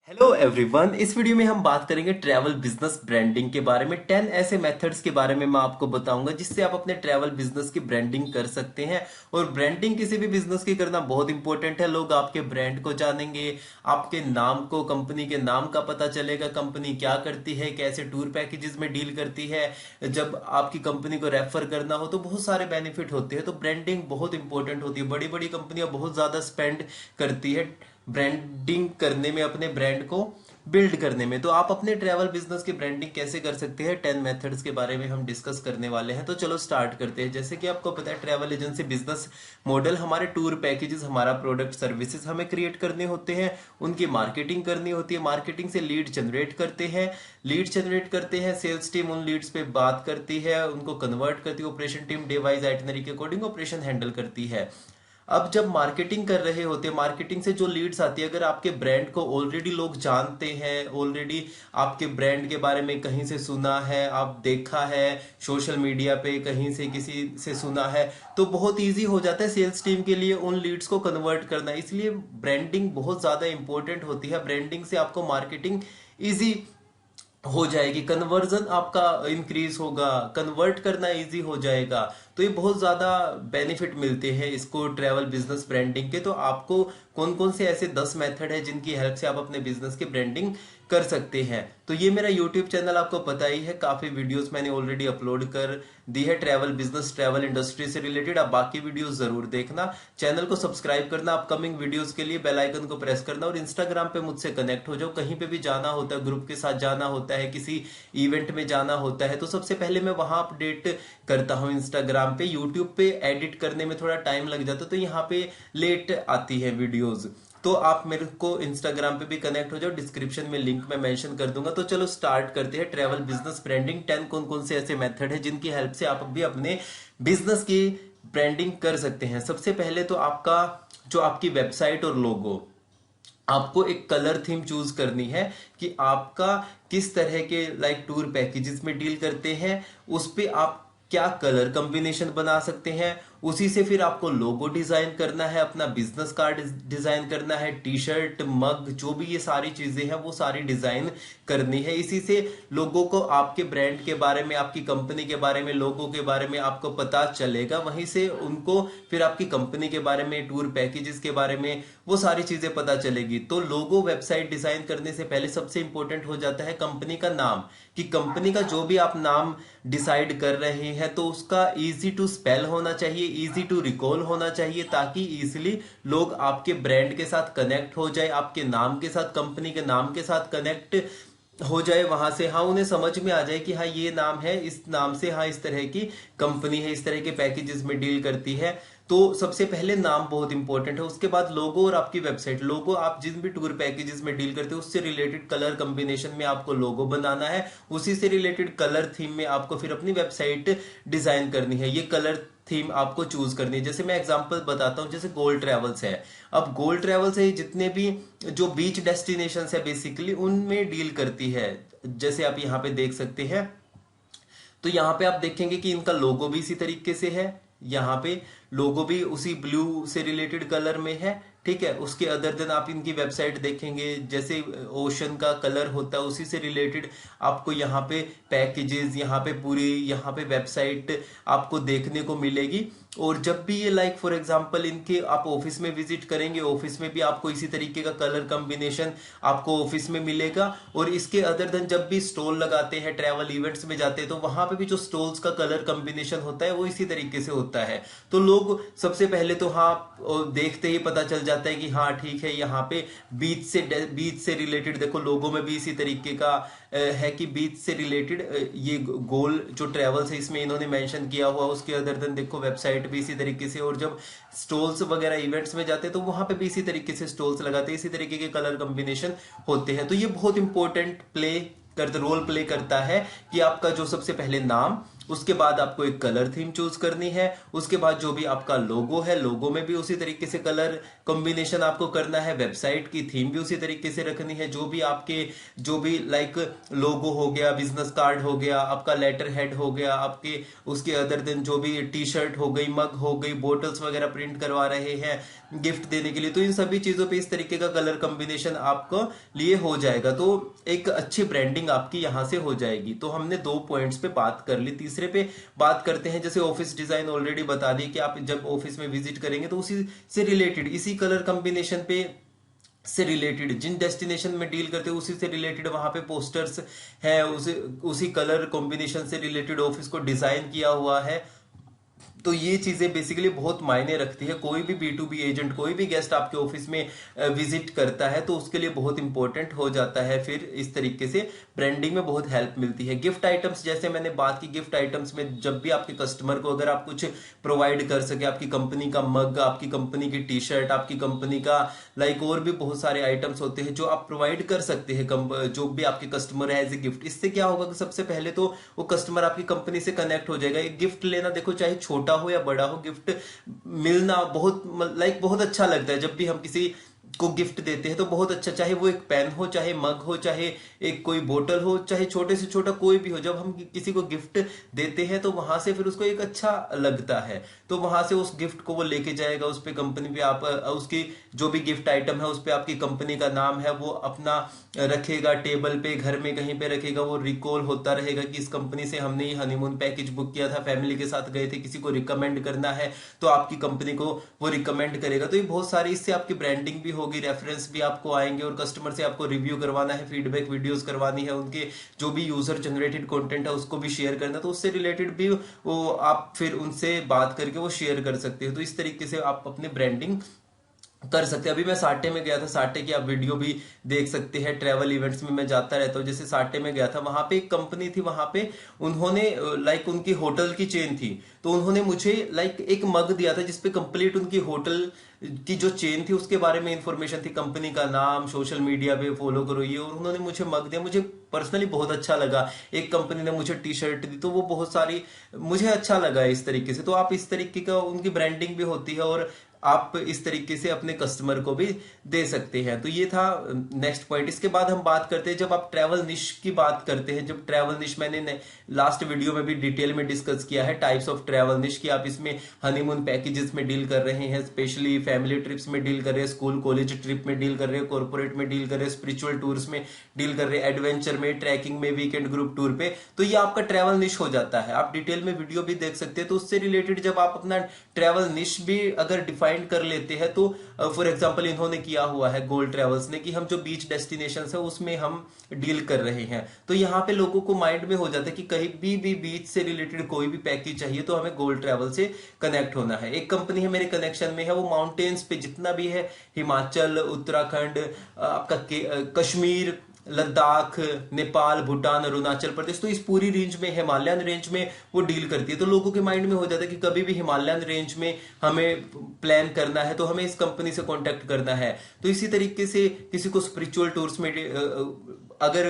Hello everyone. इस video में हम बात करेंगे ट्रैवल बिजनेस ब्रांडिंग के बारे में। 10 ऐसे मेथड्स के बारे में मैं आपको बताऊंगा जिससे आप अपने ट्रैवल बिजनेस की ब्रांडिंग कर सकते हैं। और ब्रांडिंग किसी भी बिजनेस की करना बहुत इंपॉर्टेंट है। लोग आपके ब्रांड को जानेंगे, आपके नाम को, कंपनी के नाम का पता चलेगा, कंपनी क्या करती है, कैसे टूर पैकेजेस में डील करती है। जब आपकी कंपनी को रेफर करना हो तो बहुत सारे बेनिफिट होते हैं। तो ब्रांडिंग बहुत इंपॉर्टेंट होती है। बड़ी बड़ी कंपनियां बहुत ज्यादा स्पेंड करती है ब्रांडिंग करने में, अपने ब्रांड को बिल्ड करने में। तो आप अपने ट्रैवल बिजनेस की ब्रांडिंग कैसे कर सकते हैं, 10 मेथड्स के बारे में हम डिस्कस करने वाले हैं। तो चलो स्टार्ट करते हैं। जैसे कि आपको पता है, ट्रैवल एजेंसी बिजनेस मॉडल हमारे टूर पैकेजेस, हमारा प्रोडक्ट सर्विसेज हमें क्रिएट करने होते हैं, उनकी मार्केटिंग करनी होती है। मार्केटिंग से लीड जनरेट करते हैं, सेल्स टीम उन लीड्स पे बात करती है, उनको कन्वर्ट करती है। Operation team day wise itinerary के अकॉर्डिंग ऑपरेशन हैंडल करती है। अब जब मार्केटिंग कर रहे होते हैं, मार्केटिंग से जो लीड्स आती है, अगर आपके ब्रांड को ऑलरेडी लोग जानते हैं, ऑलरेडी आपके ब्रांड के बारे में कहीं से सुना है, आप देखा है सोशल मीडिया पे, कहीं से किसी से सुना है, तो बहुत इजी हो जाता है सेल्स टीम के लिए उन लीड्स को कन्वर्ट करना। इसलिए ब्रांडिंग बहुत ज्यादा इंपॉर्टेंट होती है। ब्रांडिंग से आपको मार्केटिंग इजी हो जाएगी, कन्वर्जन आपका इंक्रीज होगा, कन्वर्ट करना इजी हो जाएगा। तो ये बहुत ज्यादा बेनिफिट मिलते हैं इसको ट्रैवल बिजनेस ब्रांडिंग के। तो आपको कौन कौन से ऐसे 10 मेथड है जिनकी हेल्प से आप अपने बिजनेस की ब्रांडिंग कर सकते हैं। तो ये मेरा यूट्यूब चैनल आपको पता ही है, काफी वीडियोस मैंने ऑलरेडी अपलोड कर दी है ट्रैवल बिजनेस, ट्रैवल इंडस्ट्री से रिलेटेड। आप बाकी वीडियोस जरूर देखना, चैनल को सब्सक्राइब करना, अपकमिंग वीडियोस के लिए बेल आइकन को प्रेस करना, और इंस्टाग्राम पे मुझसे कनेक्ट हो जाओ। कहीं पे भी जाना होता है, ग्रुप के साथ जाना होता है, किसी इवेंट में जाना होता है, तो सबसे पहले मैं वहां अपडेट करता हूं इंस्टाग्राम पे। यूट्यूब पे एडिट करने में थोड़ा टाइम लग जाता है, तो यहाँ पे लेट आती है वीडियोज। तो आप मेरे को इंस्टाग्राम पे भी कनेक्ट हो जाओ, डिस्क्रिप्शन में लिंक मैं मेंशन कर दूंगा। तो चलो स्टार्ट करते हैं। ट्रैवल बिजनेस ब्रांडिंग 10 कौन कौन से ऐसे मेथड है जिनकी हेल्प से आप भी अपने बिजनेस की ब्रांडिंग कर सकते हैं। सबसे पहले तो आपका जो आपकी वेबसाइट और लोगो, आपको एक कलर थीम चूज करनी है कि आपका किस तरह के लाइक टूर पैकेजेस में डील करते हैं, उस पे आप क्या कलर कॉम्बिनेशन बना सकते हैं। उसी से फिर आपको लोगो डिजाइन करना है, अपना बिजनेस कार्ड डिजाइन करना है, टी शर्ट, मग, जो भी ये सारी चीजें हैं वो सारी डिजाइन करनी है। इसी से लोगों को आपके ब्रांड के बारे में, आपकी कंपनी के बारे में, लोगों के बारे में आपको पता चलेगा। वहीं से उनको फिर आपकी कंपनी के बारे में, टूर पैकेजेस के बारे में वो सारी चीजें पता चलेगी। तो लोगो वेबसाइट डिजाइन करने से पहले सबसे इंपॉर्टेंट हो जाता है कंपनी का नाम, कि कंपनी का जो भी आप नाम डिसाइड कर रहे हैं तो उसका इजी टू स्पेल होना चाहिए, इजी टू रिकॉल होना चाहिए, ताकि इजीली लोग आपके ब्रांड के साथ कनेक्ट हो जाए, आपके नाम के साथ, कंपनी के नाम के साथ कनेक्ट हो जाए। वहां से हाँ उन्हें समझ में आ जाए कि हाँ ये नाम है, इस नाम से हाँ इस तरह की कंपनी है, इस तरह के पैकेजेस में डील करती है। तो सबसे पहले नाम बहुत इंपॉर्टेंट है। उसके बाद लोगो और आपकी वेबसाइट। लोगो आप जिन भी टूर पैकेजेस में डील करते हो उससे रिलेटेड कलर कॉम्बिनेशन में आपको लोगो बनाना है। उसी से रिलेटेड कलर थीम में आपको फिर अपनी वेबसाइट डिजाइन करनी है। ये कलर थीम आपको चूज करनी है। जैसे मैं एग्जांपल बताता हूं, जैसे गोल्ड ट्रेवल्स है। अब गोल्ड ट्रेवल्स है जितने भी जो बीच डेस्टिनेशन है बेसिकली उनमें डील करती है। जैसे आप यहाँ पे देख सकते हैं, तो यहाँ पे आप देखेंगे कि इनका लोगो भी इसी तरीके से है। यहाँ पे लोगो भी उसी ब्लू से रिलेटेड कलर में है, ठीक है। उसके अदर देन आप इनकी वेबसाइट देखेंगे, जैसे ओशन का कलर होता है उसी से रिलेटेड आपको यहाँ पे पैकेजेस, यहाँ पे पूरी यहाँ पे वेबसाइट आपको देखने को मिलेगी। और जब भी ये लाइक फॉर एग्जांपल इनके आप ऑफिस में विजिट करेंगे, ऑफिस में भी आपको इसी तरीके का कलर कॉम्बिनेशन आपको ऑफिस में मिलेगा। और इसके अदर देन जब भी स्टॉल लगाते हैं, ट्रैवल इवेंट्स में जाते हैं, तो वहां पे भी जो स्टॉल्स का कलर कॉम्बिनेशन होता है वो इसी तरीके से होता है। तो लोग सबसे पहले तो हाँ देखते ही पता चल जाता है कि हाँ ठीक है, यहाँ पे बीच से रिलेटेड देखो लोगों में भी इसी तरीके का है कि बीच से रिलेटेड ये गोल जो ट्रेवल्स है इसमें इन्होंने मेंशन किया हुआ। उसके अदर देन देखो वेबसाइट भी इसी तरीके से। और जब स्टॉल्स वगैरह इवेंट्स में जाते हैं तो वहां पे भी इसी तरीके से स्टॉल्स लगाते हैं, इसी तरीके के कलर कॉम्बिनेशन होते हैं। तो ये बहुत इंपॉर्टेंट रोल प्ले करता है कि आपका जो सबसे पहले नाम, उसके बाद आपको एक कलर थीम चूज करनी है, उसके बाद जो भी आपका लोगो है, लोगो में भी उसी तरीके से कलर कॉम्बिनेशन आपको करना है, वेबसाइट की थीम भी उसी तरीके से रखनी है, जो भी लाइक लोगो हो गया, बिजनेस कार्ड हो गया, आपका लेटर हेड हो गया, आपके उसके अदर दिन जो भी टी शर्ट हो गई, मग हो गई, बोटल्स वगैरह प्रिंट करवा रहे हैं गिफ्ट देने के लिए, तो इन सभी चीजों पे इस तरीके का कलर कॉम्बिनेशन आपको लिए हो जाएगा, तो एक अच्छी ब्रांडिंग आपकी यहां से हो जाएगी। तो हमने 2 पॉइंट्स पे बात कर ली। तीसरे पे बात करते हैं, जैसे ऑफिस डिजाइन ऑलरेडी बता दी कि आप जब ऑफिस में विजिट करेंगे तो उसी से रिलेटेड, इसी कलर कॉम्बिनेशन पे से रिलेटेड जिन डेस्टिनेशन में डील करते हैं उसी से रिलेटेड वहां पे पोस्टर्स है, उसी कलर कॉम्बिनेशन से रिलेटेड ऑफिस को डिजाइन किया हुआ है। तो ये चीजें बेसिकली बहुत मायने रखती है। कोई भी B2B एजेंट, कोई भी गेस्ट आपके ऑफिस में विजिट करता है तो उसके लिए बहुत इंपॉर्टेंट हो जाता है। फिर इस तरीके से ब्रांडिंग में बहुत हेल्प मिलती है। गिफ्ट आइटम्स, जैसे मैंने बात की, गिफ्ट आइटम्स में जब भी आपके कस्टमर को अगर आप कुछ प्रोवाइड कर सके, आपकी कंपनी का मग, आपकी कंपनी की टी शर्ट, आपकी कंपनी का लाइक और भी बहुत सारे आइटम्स होते हैं जो आप प्रोवाइड कर सकते हैं जो भी आपके कस्टमर है एज ए गिफ्ट। इससे क्या होगा कि सबसे पहले तो वो कस्टमर आपकी कंपनी से कनेक्ट हो जाएगा। एक गिफ्ट लेना, देखो चाहे छोटा हो या बड़ा हो, गिफ्ट मिलना बहुत अच्छा लगता है। जब भी हम किसी को गिफ्ट देते हैं तो बहुत अच्छा, चाहे वो एक पेन हो, चाहे मग हो, चाहे एक कोई बोतल हो, चाहे छोटे से छोटा कोई भी हो, जब हम किसी को गिफ्ट देते हैं तो वहां से फिर उसको एक अच्छा लगता है, तो वहां से उस गिफ्ट को वो लेके जाएगा, उस पे कंपनी पे आप उसकी जो भी गिफ्ट आइटम है उस पे आपकी कंपनी का नाम है वो अपना रखेगा, टेबल पे, घर में कहीं पे रखेगा, वो रिकॉल होता रहेगा कि इस कंपनी से हमने ये हनीमून पैकेज बुक किया था, फैमिली के साथ गए थे, किसी को रिकमेंड करना है तो आपकी कंपनी को वो रिकमेंड करेगा। तो ये बहुत सारी, इससे आपकी ब्रांडिंग भी होगी, रेफरेंस भी आपको आएंगे, और कस्टमर से आपको रिव्यू करवाना है, फीडबैक वीडियोस करवानी है, उनके जो भी यूजर जनरेटेड कंटेंट है उसको भी शेयर करना है, तो उससे रिलेटेड भी वो आप फिर उनसे बात करके वो शेयर कर सकते हो। तो इस तरीके से आप अपनी ब्रांडिंग कर सकते हैं। अभी मैं साटे में गया था, साटे की आप वीडियो भी देख सकते हैं। ट्रैवल इवेंट्स में मैं जाता रहता हूँ, जैसे साटे में गया था, वहां पे एक कंपनी थी, वहां पे उन्होंने लाइक उनकी होटल की चेन थी, तो उन्होंने मुझे लाइक एक मग दिया था जिसपे कंप्लीट उनकी होटल की जो चेन थी उसके बारे में इंफॉर्मेशन थी, कंपनी का नाम, सोशल मीडिया पे फॉलो करो ये, और उन्होंने मुझे मग दिया। मुझे पर्सनली बहुत अच्छा लगा। एक कंपनी ने मुझे टी शर्ट दी, तो वो बहुत सारी मुझे अच्छा लगा इस तरीके से। तो आप इस तरीके का, उनकी ब्रांडिंग भी होती है और आप इस तरीके से अपने कस्टमर को भी दे सकते हैं। तो ये था नेक्स्ट पॉइंट। इसके बाद हम बात करते हैं, जब आप ट्रैवल निश की बात करते हैं, जब ट्रैवल निश मैंने लास्ट वीडियो में भी डिटेल में डिस्कस किया है, टाइप्स ऑफ ट्रैवल निश की। आप इसमें हनीमून पैकेजेस में डील कर रहे हैं, स्पेशली फैमिली ट्रिप्स में डील कर रहे हैं, स्कूल कॉलेज ट्रिप में डील कर रहे हैं, कॉर्पोरेट में डील कर रहे हैं, स्पिरिचुअल टूर्स में डील कर रहे हैं, एडवेंचर में, ट्रैकिंग में, वीकेंड ग्रुप टूर पे, तो ये आपका ट्रैवल निश हो जाता है। आप डिटेल में वीडियो भी देख सकते हैं। तो उससे रिलेटेड जब आप अपना ट्रैवल निश भी अगर डिफाइन कर लेते हैं, तो फॉर एग्जांपल इन्होंने किया हुआ है गोल्ड ट्रैवल्स ने कि हम जो बीच डेस्टिनेशंस है उसमें हम डील कर रहे हैं, तो यहाँ पे लोगों को माइंड में हो जाता है कि कहीं भी बीच से रिलेटेड कोई भी पैकेज चाहिए तो हमें गोल्ड ट्रैवल से कनेक्ट होना है। एक कंपनी है मेरे कनेक्शन में है, वो माउंटेन्स पे जितना भी है, हिमाचल, उत्तराखंड, आपका कश्मीर, लद्दाख, नेपाल, भूटान, अरुणाचल प्रदेश, तो इस पूरी रेंज में, हिमालयन रेंज में वो डील करती है। तो लोगों के माइंड में हो जाता है कि कभी भी हिमालयन रेंज में हमें प्लान करना है तो हमें इस कंपनी से कांटेक्ट करना है। तो इसी तरीके से किसी को स्पिरिचुअल टूर्स में अगर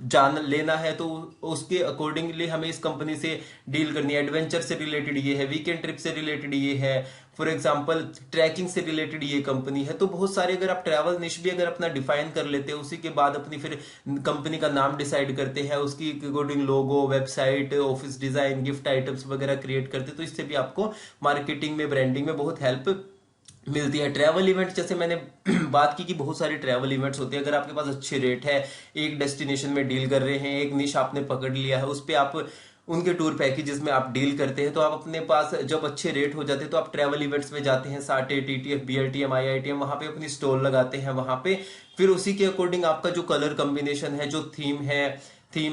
जान लेना है तो उसके अकॉर्डिंगली हमें इस कंपनी से डील करनी है। एडवेंचर से रिलेटेड ये है, वीकेंड ट्रिप से रिलेटेड ये है, फॉर एग्जाम्पल ट्रैकिंग से रिलेटेड ये कंपनी है। तो बहुत सारे, अगर आप ट्रैवल निश भी अगर अपना डिफाइन कर लेते हैं, उसी के बाद अपनी फिर कंपनी का नाम डिसाइड करते हैं, उसकी according logo, website, office design, gift items वगैरह क्रिएट करते हैं, तो इससे भी आपको मार्केटिंग में, ब्रांडिंग में बहुत हेल्प मिलती है। ट्रैवल इवेंट, जैसे मैंने बात की कि बहुत सारे ट्रैवल इवेंट्स होते हैं। अगर आपके पास अच्छे रेट है, एक डेस्टिनेशन में डील कर रहे हैं, एक निश आपने पकड़ लिया है, उस पर आप उनके टूर पैकेजेस में आप डील करते हैं, तो आप अपने पास जब अच्छे रेट हो जाते हैं तो आप ट्रैवल इवेंट्स में जाते हैं, साटे, टीटीएफ, बीआरटीएम, आईआईटीएम, वहां पे अपनी स्टॉल लगाते हैं। वहां पे फिर उसी के अकॉर्डिंग आपका जो कलर कॉम्बिनेशन है, जो थीम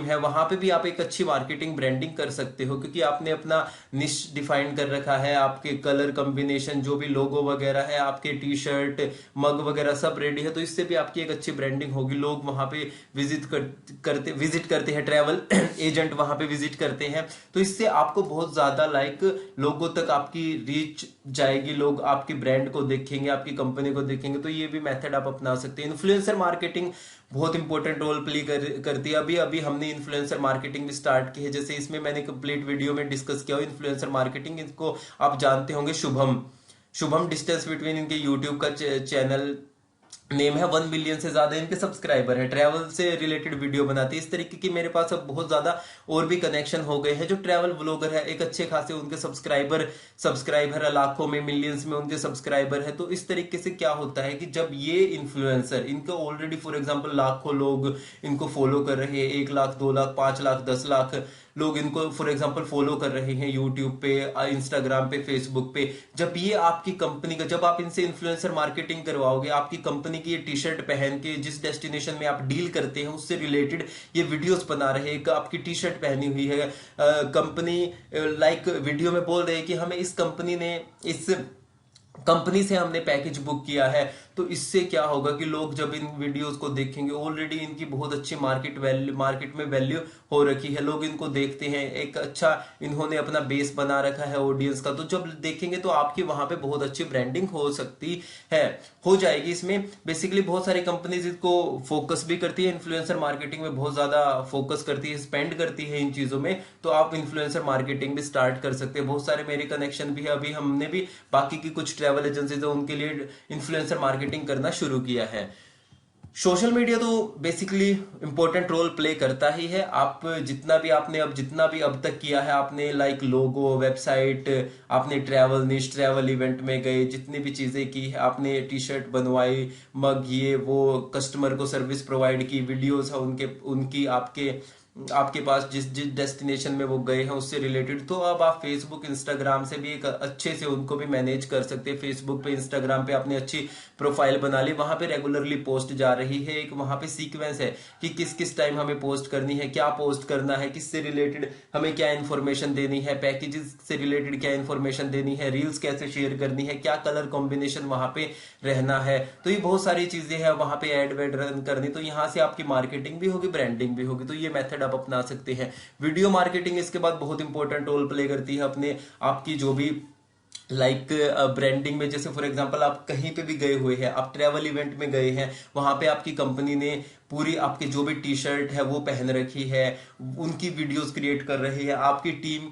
है वहां पे भी आप एक अच्छी मार्केटिंग, ब्रांडिंग कर सकते हो, क्योंकि आपने अपना निश डिफाइन कर रखा है। आपके कलर कॉम्बिनेशन, जो भी लोगो वगैरह है, आपके टी शर्ट, मग वगैरह सब रेडी है, तो इससे भी आपकी एक अच्छी ब्रांडिंग होगी। लोग वहां पे विजिट करते हैं, ट्रैवल एजेंट वहां पे विजिट करते हैं, तो इससे आपको बहुत ज्यादा लाइक लोगों तक आपकी रीच जाएगी, लोग आपकी ब्रांड को देखेंगे, आपकी कंपनी को देखेंगे। तो ये भी मेथड आप अपना सकते हैं। इन्फ्लुएंसर मार्केटिंग बहुत इंपॉर्टेंट रोल प्ले करती है। अभी अभी हमने इन्फ्लुएंसर मार्केटिंग भी स्टार्ट की है, जैसे इसमें मैंने कंप्लीट वीडियो में डिस्कस किया इन्फ्लुएंसर मार्केटिंग। इसको आप जानते होंगे, शुभम शुभम डिस्टेंस बिटवीन इनके यूट्यूब का चैनल नेम है, 1 मिलियन से ज्यादा इनके सब्सक्राइबर है, ट्रैवल से रिलेटेड वीडियो बनाती है। इस तरीके की मेरे पास अब बहुत ज्यादा और भी कनेक्शन हो गए हैं जो ट्रैवल व्लॉगर है, एक अच्छे खासे उनके सब्सक्राइबर है, लाखों में मिलियंस में उनके सब्सक्राइबर है। तो इस तरीके से क्या होता है कि जब ये इन्फ्लुएंसर, इनको ऑलरेडी फॉर एग्जांपल लाखों लोग इनको फॉलो कर रहे हैं, 1 लाख 2 लाख 5 लाख 10 लाख लोग इनको फॉर एग्जांपल फॉलो कर रहे हैं यूट्यूब पे, इंस्टाग्राम पे, फेसबुक पे। जब ये आपकी कंपनी का, जब आप इनसे इन्फ्लुएंसर मार्केटिंग करवाओगे, आपकी कंपनी की ये टी शर्ट पहन के जिस डेस्टिनेशन में आप डील करते हैं उससे रिलेटेड ये वीडियोस बना रहे हैं, आपकी टी शर्ट पहनी हुई है, कंपनी लाइक वीडियो में बोल रहे हैं कि हमें इस कंपनी से हमने पैकेज बुक किया है। तो इससे क्या होगा कि लोग जब इन वीडियोस को देखेंगे, ऑलरेडी इनकी बहुत अच्छी मार्केट में वैल्यू हो रखी है, लोग इनको देखते हैं, एक अच्छा इन्होंने अपना बेस बना रखा है ऑडियंस का। तो जब देखेंगे तो आपकी वहां पे बहुत अच्छी ब्रांडिंग हो सकती है, हो जाएगी। इसमें बेसिकली बहुत सारी कंपनीज इसको फोकस भी करती है, इन्फ्लुएंसर मार्केटिंग में बहुत ज्यादा फोकस करती है, स्पेंड करती है इन चीजों में। तो आप इन्फ्लुएंसर मार्केटिंग भी स्टार्ट कर सकते हैं। बहुत सारे मेरे कनेक्शन भी है, अभी हमने भी बाकी की कुछ ट्रैवल एजेंसीज है उनके लिए इन्फ्लुएंसर मार्केटिंग करना शुरू किया है। सोशल मीडिया तो बेसिकली इंपॉर्टेंट रोल प्ले करता ही है। आप जितना भी अब तक किया है आपने, लाइक लोगो, वेबसाइट, आपने ट्रैवल इवेंट में गए, जितनी भी चीजें की है आपने, टी शर्ट बनवाई, मग, ये वो, कस्टमर को सर्विस प्रोवाइड की, वीडियोस है उनकी आपके पास जिस जिस डेस्टिनेशन में वो गए हैं उससे रिलेटेड। तो अब आप फेसबुक इंस्टाग्राम से भी एक अच्छे से उनको भी मैनेज कर सकते हैं। फेसबुक पे, इंस्टाग्राम पे आपने अच्छी प्रोफाइल बना ली, वहां पे रेगुलरली पोस्ट जा रही है, एक वहां पे सीक्वेंस है कि किस किस टाइम हमें पोस्ट करनी है, क्या पोस्ट करना है, किससे रिलेटेड हमें क्या इन्फॉर्मेशन देनी है, पैकेजेस से रिलेटेड क्या इन्फॉर्मेशन देनी है, रील्स कैसे शेयर करनी है, क्या कलर कॉम्बिनेशन वहां पे रहना है। तो ये बहुत सारी चीजें हैं वहां पे, एड वेड रन करनी। तो यहाँ से आपकी मार्केटिंग भी होगी, ब्रांडिंग भी होगी। तो ये मेथड आप अपना सकते हैं। वीडियो मार्केटिंग इसके बाद बहुत इंपॉर्टेंट रोल प्ले करती है अपने आपकी जो भी लाइक ब्रांडिंग में। जैसे फॉर एग्जांपल आप कहीं पे भी गए हुए हैं, आप ट्रैवल इवेंट में गए हैं, वहां पे आपकी कंपनी ने पूरी आपकी जो भी टी शर्ट है वो पहन रखी है, उनकी वीडियोस क्रिएट कर रही है, आपकी टीम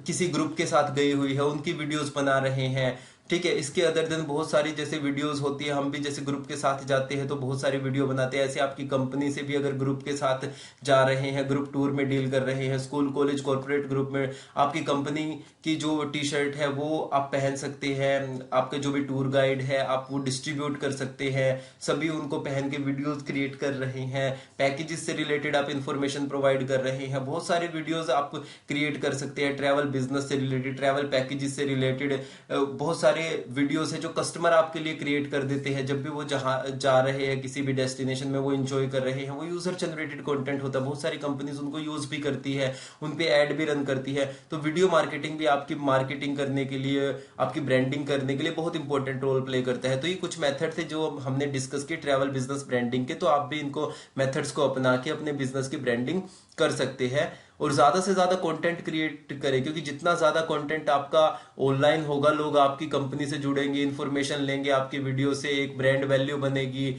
किसी ग्रुप के साथ गई हुई है, उनकी वीडियोस बना रहे हैं। ठीक है, इसके अदर दिन बहुत सारी जैसे वीडियोस होती है, हम भी जैसे ग्रुप के साथ जाते हैं तो बहुत सारी वीडियो बनाते हैं। ऐसे आपकी कंपनी से भी अगर ग्रुप के साथ जा रहे हैं, ग्रुप टूर में डील कर रहे हैं, स्कूल कॉलेज कॉर्पोरेट ग्रुप में, आपकी कंपनी की जो टी शर्ट है वो आप पहन सकते हैं। आपके जो भी टूर गाइड है आप वो डिस्ट्रीब्यूट कर सकते हैं, सभी उनको पहन के वीडियोस क्रिएट कर रहे हैं। पैकेजेस से रिलेटेड आप इंफॉर्मेशन प्रोवाइड कर रहे हैं, बहुत सारे वीडियोस आप क्रिएट कर सकते हैं। ट्रैवल बिजनेस से रिलेटेड, ट्रैवल पैकेजेस से रिलेटेड बहुत सारे वीडियोस है जो कस्टमर आपके लिए क्रिएट कर देते हैं। जब भी वो जहां जा रहे हैं किसी भी डेस्टिनेशन में, वो एंजॉय कर रहे हैं, वो यूजर जनरेटेड कंटेंट होता है। बहुत सारी कंपनीज उनको यूज भी करती है, उन पे ऐड भी रन करती है। तो वीडियो मार्केटिंग भी आपकी मार्केटिंग करने के लिए, आपकी ब्रांडिंग करने के लिए बहुत इंपॉर्टेंट रोल प्ले करता है। तो ये कुछ मेथड थे जो हमने डिस्कस किए ट्रैवल बिजनेस ब्रांडिंग के। तो आप भी इनको मेथड्स को अपना के अपने बिजनेस की ब्रांडिंग कर सकते हैं और ज्यादा से ज्यादा कंटेंट क्रिएट करें, क्योंकि जितना ज्यादा कंटेंट आपका ऑनलाइन होगा, लोग आपकी कंपनी से जुड़ेंगे, इन्फॉर्मेशन लेंगे आपकी वीडियो से, एक ब्रांड वैल्यू बनेगी।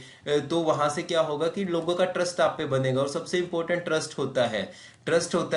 तो वहां से क्या होगा कि लोगों का ट्रस्ट आप पे बनेगा। और सबसे इंपॉर्टेंट ट्रस्ट होता है।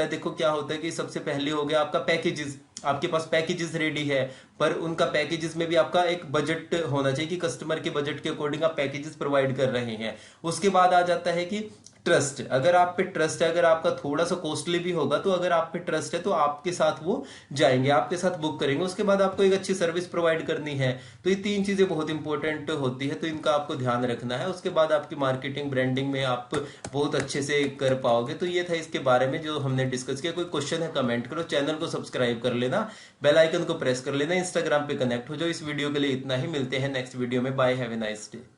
देखो क्या होता है कि सबसे पहले हो गया आपका पैकेजेस, आपके पास पैकेजेस रेडी है, पर उनका पैकेजेस में भी आपका एक बजट होना चाहिए कि कस्टमर के बजट के अकॉर्डिंग आप पैकेजेस प्रोवाइड कर रहे हैं। उसके बाद आ जाता है कि ट्रस्ट। अगर आप पे ट्रस्ट है, अगर आपका थोड़ा सा कॉस्टली भी होगा, तो अगर आप पे ट्रस्ट है तो आपके साथ वो जाएंगे, आपके साथ बुक करेंगे। उसके बाद आपको एक अच्छी सर्विस प्रोवाइड करनी है। तो ये 3 चीजें बहुत इंपॉर्टेंट होती है, तो इनका आपको ध्यान रखना है। उसके बाद आपकी मार्केटिंग ब्रांडिंग में आप बहुत अच्छे से कर पाओगे। तो ये था इसके बारे में जो हमने डिस्कस किया। कोई क्वेश्चन है कमेंट करो, चैनल को सब्सक्राइब कर लेना, बेल आइकन को प्रेस कर लेना, इंस्टाग्राम पे कनेक्ट हो जाओ। इस वीडियो के लिए इतना ही, मिलते हैं नेक्स्ट वीडियो में। Bye, have a nice day.